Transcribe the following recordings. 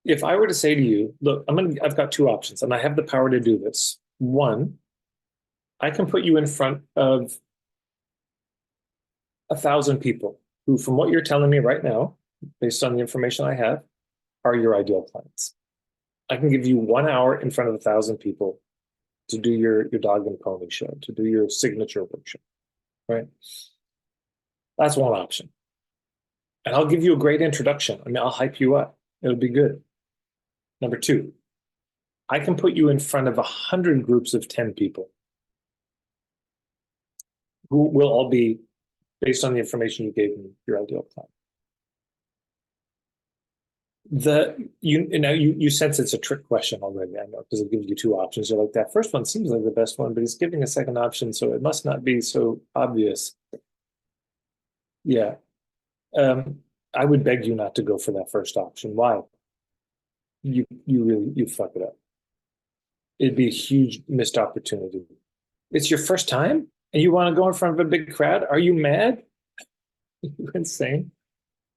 If I were to say to you, look, I've got two options and I have the power to do this. One, I can put you in front of 1,000 people who, from what you're telling me right now, based on the information I have, are your ideal clients. I can give you 1 hour in front of 1,000 people to do your dog and pony show, to do your signature workshop, right? That's one option. And I'll give you a great introduction. I mean, I'll hype you up. It'll be good. Number two, I can put you in front of 100 groups of 10 people who will all be, based on the information you gave me, your ideal client. You sense it's a trick question already, I know, because it gives you two options. You're like, that first one seems like the best one, but he's giving a second option, so it must not be so obvious. Yeah. I would beg you not to go for that first option. Why? You fuck it up. It'd be a huge missed opportunity. It's your first time and you want to go in front of a big crowd? Are you mad? You're insane.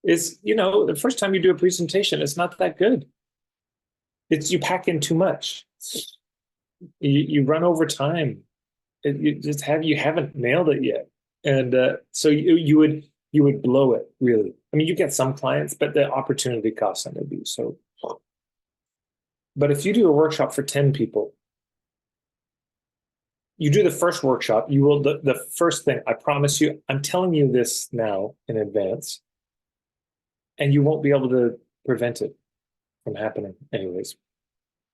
It's, the first time you do a presentation, it's not that good. It's you pack in too much. You run over time. You haven't nailed it yet. And so you would blow it, really. I mean, you get some clients, but the opportunity cost them would be so. But if you do a workshop for 10 people, you do the first workshop, you will, the first thing, I promise you, I'm telling you this now in advance, and you won't be able to prevent it from happening anyways.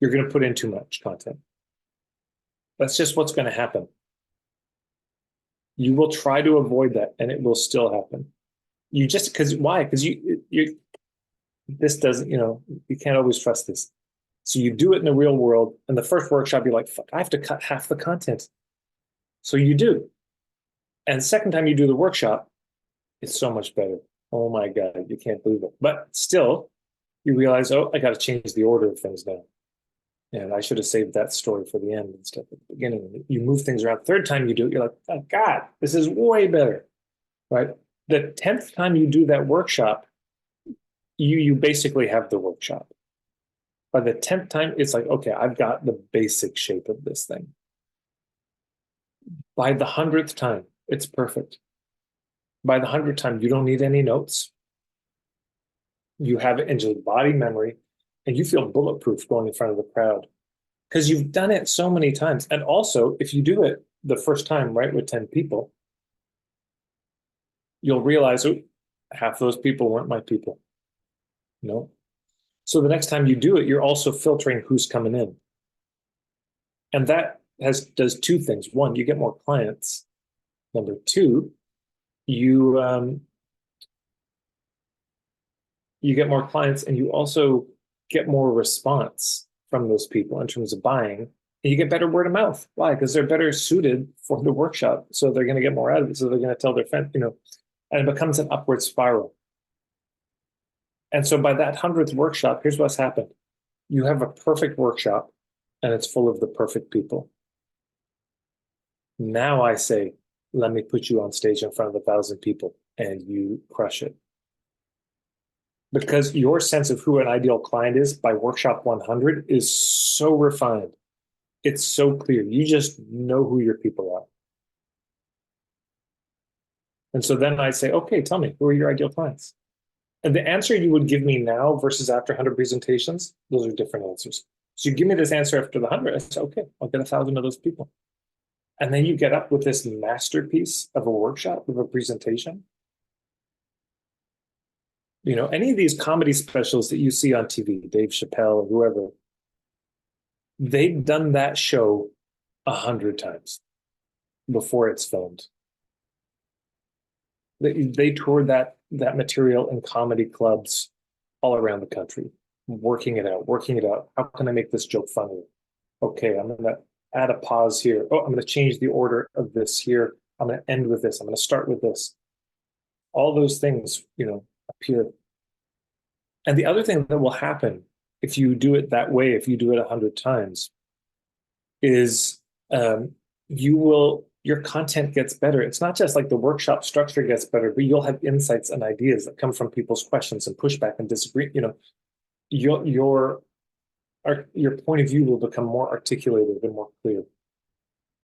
You're going to put in too much content. That's just what's going to happen. You will try to avoid that and it will still happen. Why? Because this doesn't, you can't always trust this. So you do it in the real world. And the first workshop, you're like, fuck, I have to cut half the content. So you do. And the second time you do the workshop, it's so much better. Oh my God, you can't believe it. But still, you realize, oh, I got to change the order of things now. And I should have saved that story for the end instead of the beginning. You move things around. Third time you do it, you're like, oh God, this is way better, right? The 10th time you do that workshop, you basically have the workshop. By the 10th time, it's like, okay, I've got the basic shape of this thing. By the 100th time, it's perfect. By the 100th time, you don't need any notes. You have it in just body memory, and you feel bulletproof going in front of the crowd because you've done it so many times. And also, if you do it the first time, right, with 10 people, you'll realize, oh, half of those people weren't my people. So the next time you do it, you're also filtering who's coming in. And that does two things. One, you get more clients. Number two, you get more clients and you also get more response from those people in terms of buying. And you get better word of mouth. Why? Because they're better suited for the workshop. So they're going to get more out of it. So they're going to tell their friends, and it becomes an upward spiral. And so by that 100th workshop, here's what's happened. You have a perfect workshop and it's full of the perfect people. Now I say, let me put you on stage in front of 1,000 people and you crush it. Because your sense of who an ideal client is by workshop 100 is so refined. It's so clear. You just know who your people are. And so then I say, okay, tell me, who are your ideal clients? And the answer you would give me now versus after 100 presentations, those are different answers. So you give me this answer after the 100, I say, okay, I'll get 1,000 of those people. And then you get up with this masterpiece of a workshop, of a presentation. Any of these comedy specials that you see on TV, Dave Chappelle or whoever, they've done that show 100 times before it's filmed. They toured that material in comedy clubs all around the country, working it out. How can I make this joke funny? Okay, I'm going to add a pause here. Oh, I'm going to change the order of this here. I'm going to end with this. I'm going to start with this. All those things, appear. And the other thing that will happen if you do it that way, if you do it 100 times, is your content gets better. It's not just like the workshop structure gets better, but you'll have insights and ideas that come from people's questions and pushback and disagree. your point of view will become more articulated and more clear.